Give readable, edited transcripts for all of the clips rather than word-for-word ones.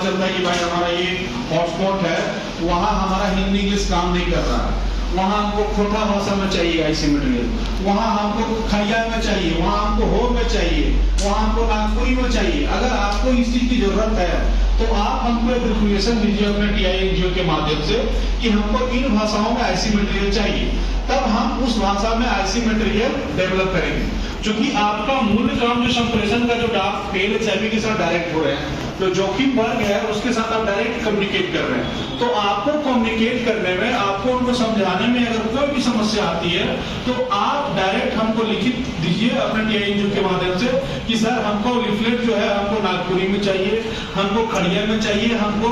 चलता है कि भाई हमारा ये हॉटस्पॉट है, वहाँ हमारा हिंदी इंग्लिश काम नहीं कर रहा है, वहाँ हमको खोटा भाषा में चाहिए आईसी मटेरियल, वहाँ हमको खड़िया में चाहिए, वहाँ हमको हो में चाहिए, वहाँ हमको नागपुरी में चाहिए। अगर आपको इस चीज की जरूरत है तो आप हमको एक रिक्वेस्ट दीजिए अपने TINGO के माध्यम से कि हमको इन भाषाओं में आईसी मटेरियल चाहिए, तब हम उस भाषा में आईसी मटेरियल डेवलप करेंगे। क्योंकि आपका मूल काम जो संप्रेषण का जो आप पेल HIV के साथ डायरेक्ट हो रहे हैं, जो जोखिम वर्ग है उसके साथ आप डायरेक्ट कम्युनिकेट कर रहे हैं, तो आपको कम्युनिकेट करने में, आपको उनको समझाने में अगर कोई भी समस्या आती है तो आप डायरेक्ट हमको लिखित दीजिए अपने TINGO के माध्यम से कि सर हमको लिफलेट जो है हमको नागपुरी में चाहिए, हमको खड़िया में चाहिए, हमको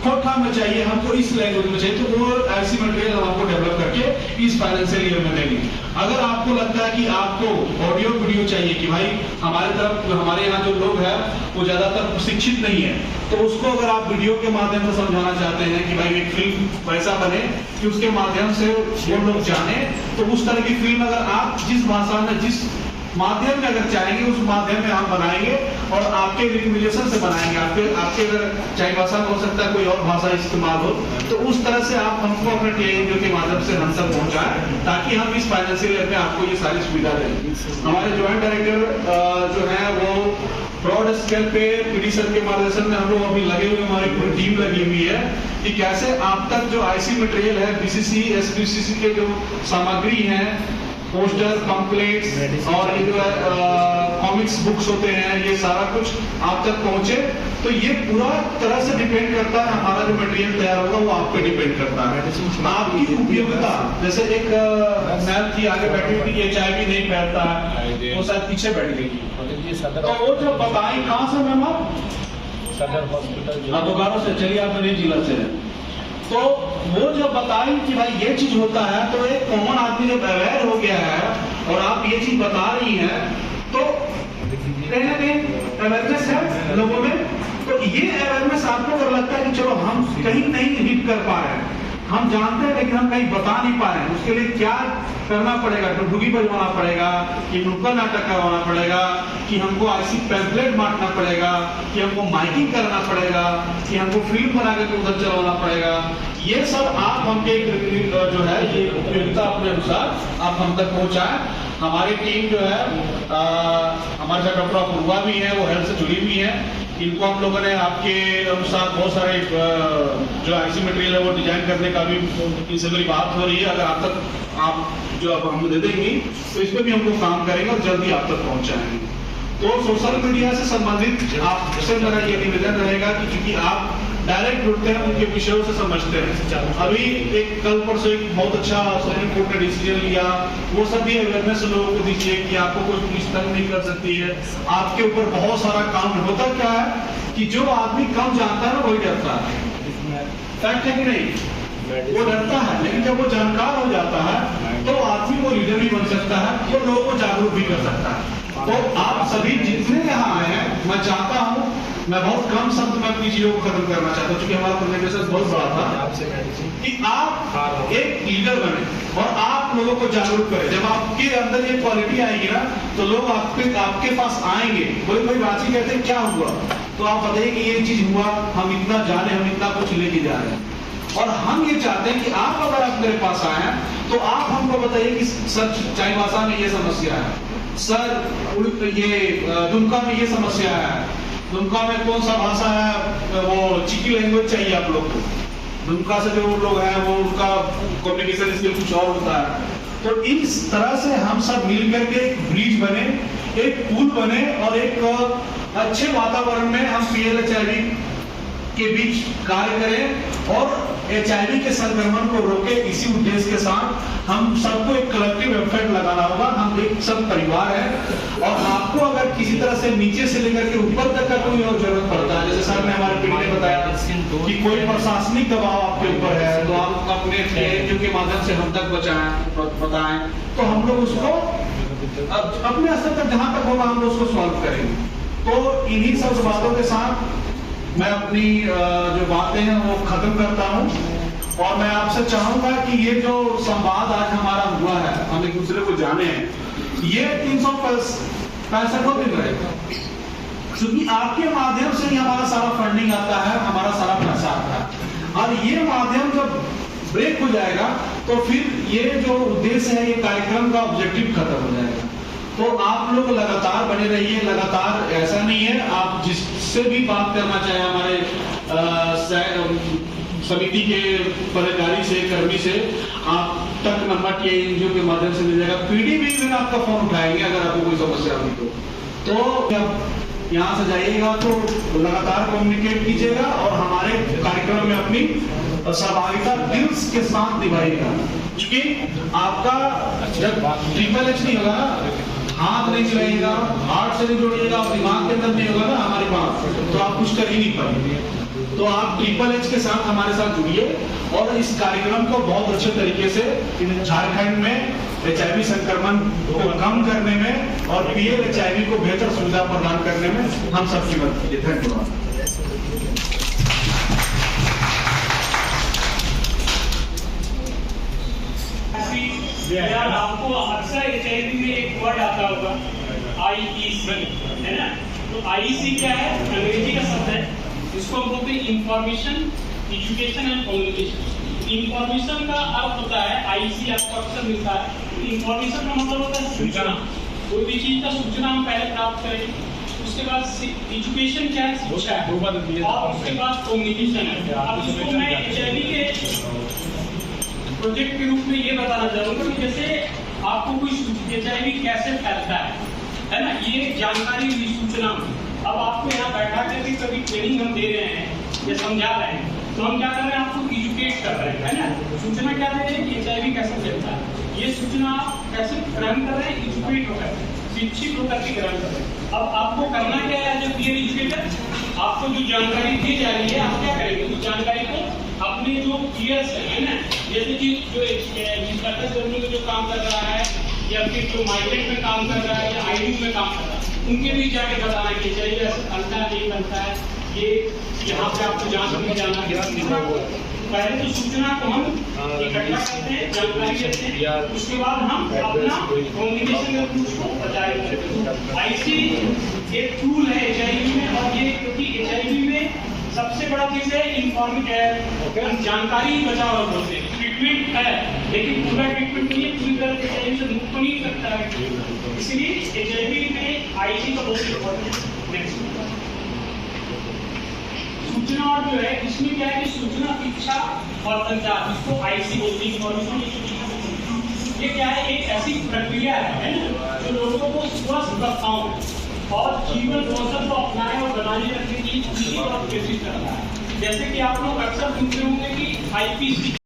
खोखा में चाहिए, हमको इस लैंग्वेज में चाहिए, तो वो ऐसी मटेरियल हम आपको डेवलप करके इस फाइनेंशियल ईयर में देंगे। अगर आपको लगता है कि आपको ऑडियो वीडियो चाहिए कि भाई हमारे यहाँ जो लोग हैं वो ज्यादातर शिक्षित नहीं है, तो उसको अगर आप वीडियो के माध्यम से समझाना चाहते हैं कि भाई एक फिल्म वैसा बने कि उसके माध्यम से वो लोग जाने, तो उस तरह की फिल्म अगर आप जिस भाषा में, जिस माध्यम में अगर चाहेंगे उस माध्यम में हम बनाएंगे और आपके रिकमेंडेशन से बनाएंगे। आपके अगर चाहे भाषा हो सकता है कोई और भाषा इस्तेमाल हो, तो उस तरह से आप हमको अपने TINGO के माध्यम से हम तक पहुंचाएं ताकि हम इस फाइनेंशियल ईयर में आपको ये सारी सुविधा दें। हमारे ज्वाइंट डायरेक्टर जो है वो ब्रॉड स्केल पे PD सर के मार्गदर्शन में हम लोग अभी लगे हुए, हमारी पूरी टीम लगी हुई है कि कैसे आप तक जो आईसी मटेरियल है, BCC SBCC के जो सामग्री है, पोस्टर, पम्पलेट्स और ये जो कॉमिक्स बुक्स होते हैं, ये सारा कुछ आप तक पहुंचे। तो ये पूरा तरह से डिपेंड करता है, हमारा जो मटेरियल तैयार होगा वो आप पे डिपेंड करता है, आपकी उपयोगिता। जैसे एक मैम थी आगे बैठी हुई थी, HIV नहीं फैलता है, वो शायद पीछे बैठ गई, तो वो जो बताई कहाँ से मैम आप? सदर हॉस्पिटल बोकारो से। चलिए आप मेरे जिला से हैं, तो वो जो बताई कि भाई ये चीज होता है, तो एक कॉमन आदमी जब अवेयर हो गया है और आप ये चीज बता रही हैं तो कहीं ना कहीं अवेयरनेस है लोगों में। तो ये अवेयरनेस आपको अगर लगता है कि चलो हम कहीं नहीं हिट कर पा रहे हैं, हम जानते हैं लेकिन हम कहीं बता नहीं पा रहे हैं, उसके लिए क्या करना पड़ेगा? डुगी बजवाना पड़ेगा कि नुक्कड़ नाटक करवाना पड़ेगा कि हमको आईसी पैम्पलेट बांटना पड़ेगा कि हमको माइकिंग करना पड़ेगा कि हमको फिल्म बना के उधर चलवाना पड़ेगा? ये सब आप हमके जो है ये उपयोगिता अपने अनुसार आप हम तक पहुंचाएं। हमारी टीम जो है हमारे साथ डॉक्टर अपूर्वा भी है, वो हेल्थ से जुड़ी हुई है, इनको हम लोगों ने आपके अनुसार बहुत सारे जो आईसी मटेरियल है वो डिजाइन करने का भी इनसे मेरी बात हो रही है। अगर आप तक आप जो अब हम दे देंगे तो इस पर भी हमको काम करेंगे और जल्दी आप तक पहुंचाएंगे। तो सोशल मीडिया से संबंधित आपसे मेरा ये निवेदन रहेगा कि चूंकि आप डायरेक्ट जुड़ते हैं, उनके विषयों से समझते हैं। अभी एक कल परसों एक बहुत अच्छा सुप्रीम कोर्ट ने डिसीजन लिया, वो सब भी अवेयरनेस लोगों को दीजिए कि आपको कोई पुलिस तंग नहीं कर सकती है, आपके ऊपर बहुत सारा काम होता क्या है कि जो आदमी कम जानता है ना वही डरता है, फैक्ट है कि नहीं? वो डरता है, लेकिन जब वो जानकार हो जाता है तो आदमी वो लीडर भी बन सकता है, वो लोगों को जागरूक भी कर सकता है। तो आप सभी जितने यहाँ आए हैं, मैं चाहता हूँ, मैं बहुत कम शब्द में अपनी चीजों को खत्म करना चाहता हूँ क्योंकि हमारा प्रेजेंटेशन बहुत बड़ा था, कि आप एक लीडर बने और आप लोगों को जागरूक करें। जब आपके अंदर ये क्वालिटी आएगी ना तो लोग आपके पास आएंगे। कोई बातचीत कहते हैं क्या हुआ, तो आप बताइए कि ये चीज हुआ, हम इतना जाने, हम इतना कुछ लेके जा रहे हैं। और हम ये चाहते हैं कि आप अगर आप मेरे पास आए हैं तो आप हमको बताइए कि सर चाय भाषा में ये समस्या है, सर ये दुमका में ये समस्या है, दुमका में कौन सा भाषा है, वो चिकी लैंग्वेज चाहिए आप लोग को, दुमका से जो लोग हैं वो उनका कम्युनिकेशन स्किल कुछ और होता है। तो इस तरह से हम सब मिल करके एक ब्रिज बने, एक पुल बने और एक अच्छे वातावरण में हम PLHIV के बीच कार्य करें और HIV के संक्रमण को रोके। इसी उद्देश्य के साथ हम सबको एक कलेक्टिव एफर्ट लगाना होगा। हम एक सब परिवार है और आपको अगर किसी तरह से नीचे से लेकर के ऊपर तक का कोई और जरूरत पड़ता है, जैसे सर ने हमारे पीढ़ी ने बताया कि कोई प्रशासनिक दबाव आपके ऊपर है तो आप अपने TINGO के माध्यम से हम तक बताएं तो हम लोग उसको अपने स्तर तक जहां तक होगा हम लोग उसको सॉल्व करेंगे। तो इन्हीं सब बातों के साथ मैं अपनी जो बातें हैं वो खत्म करता हूं और मैं आपसे चाहूंगा कि ये जो संवाद आज हमारा हुआ है, हम एक दूसरे को जाने हैं, ये 365 दिन रहेगा क्योंकि आपके माध्यम से ही हमारा सारा फंडिंग आता है। और ये माध्यम जब ब्रेक हो जाएगा तो फिर ये जो उद्देश्य है, ये कार्यक्रम का ऑब्जेक्टिव खत्म हो जाएगा। तो आप लोग लगातार बने रहिए, लगातार ऐसा नहीं है, आप जिससे भी बात करना चाहे हमारे समिति के पदाधिकारी से, कर्मी से, आप तक नंबर के एनजीओ के माध्यम से मिल जाएगा। पीडीबी में आपका फोन उठाएंगे अगर आपको कोई समस्या होगी तो जब यहाँ से जाइएगा तो लगातार कम्युनिकेट कीजिएगा और हमारे कार्यक्रम में अपनी सहभागिता दिल के साथ निभाइएगा। क्योंकि आपका जब ट्रिपल एच नहीं होगा ना, हाथ नहीं चलाइएगा, हार्ट से नहीं जोड़िएगा, दिमाग के अंदर नहीं होगा ना हमारे पास, तो आप कुछ कर ही नहीं पाएंगे। तो आप ट्रिपल एच के साथ हमारे साथ जुड़िए और इस कार्यक्रम को बहुत अच्छे तरीके से झारखंड में HIV संक्रमण को कम करने में और PL HIV को बेहतर सुविधा प्रदान करने में हम सबकी मदद कीजिए। धन्यवाद। यार आपको अक्सर HIV में एक वर्ड आता होगा IEC, है ना? तो IEC क्या है? अंग्रेजी का शब्द है, इसको हम बोलते हैं information, education and communication. Information का अर्थ होता है IEC आपको अक्सर मिलता है। इंफॉर्मेशन का मतलब होता है सूचना, कोई भी चीज का सूचना हम पहले प्राप्त करें। उसके बाद एजुकेशन क्या है? शिक्षा है। और उसके बाद कम्युनिकेशन है। अब इसको मैं HIV के प्रोजेक्ट के रूप में ये बताना चाहूंगा कि जैसे आपको कोई HIV कैसे फैलता है ना, ये जानकारी हुई सूचना। अब आपको यहाँ बैठा करके कभी ट्रेनिंग हम दे रहे हैं या समझा रहे हैं, तो हम क्या कर रहे हैं? आपको एजुकेट कर रहे हैं, है ना? सूचना क्या दे रहे हैं कि HIV कैसे फैलता है, ये सूचना आप कैसे ग्रहण कर रहे हैं? एजुकेट होकर, शिक्षित होकर के ग्रहण कर रहे हैं। अब आपको करना क्या है? जो पीयर एजुकेटर, आपको जो जानकारी दी जा रही है, आप क्या करेंगे? उस जानकारी को अपने जो पीयर्स है ना, जैसे कि जो में जो काम कर रहा है या फिर जो माइग्रेट में काम कर रहा है या IDU में काम कर रहा है, उनके भी जाके बताना कि चाहिए ऐसे बनता है, नहीं बनता है, ये यहाँ पे आपको जांच में जाना है। पहले तो सूचना को हम इकट्ठा करते हैं, जानकारी लेते हैं, उसके बाद हम अपना कम्युनिकेशन के टूल्स को प्रचारित करते हैं। IC एक टूल है HIV में, और ये क्योंकि HIV में सबसे बड़ा चीज है इन्फॉर्मेशन, जानकारी बचाव और बोलते हैं। ट्रीटमेंट है लेकिन पूरा ट्रीटमेंट नहीं है, पूरी तरह से HIV से मुक्त नहीं करता है, इसलिए HIV में IC का बहुत इम्पोर्टेंट है। सूचना और जो है इसमें क्या है कि सूचना, शिक्षा और संचार, इसको IC बोलते हैं, इन्फॉर्मेशन। ये क्या है? एक ऐसी प्रक्रिया है ना, जो लोगों को स्वस्थ रखाव और जीवन कौशल को अपनाए और बनाए रखने की कोशिश करता है। जैसे कि आप लोग अक्सर सुनते होंगे कि IPC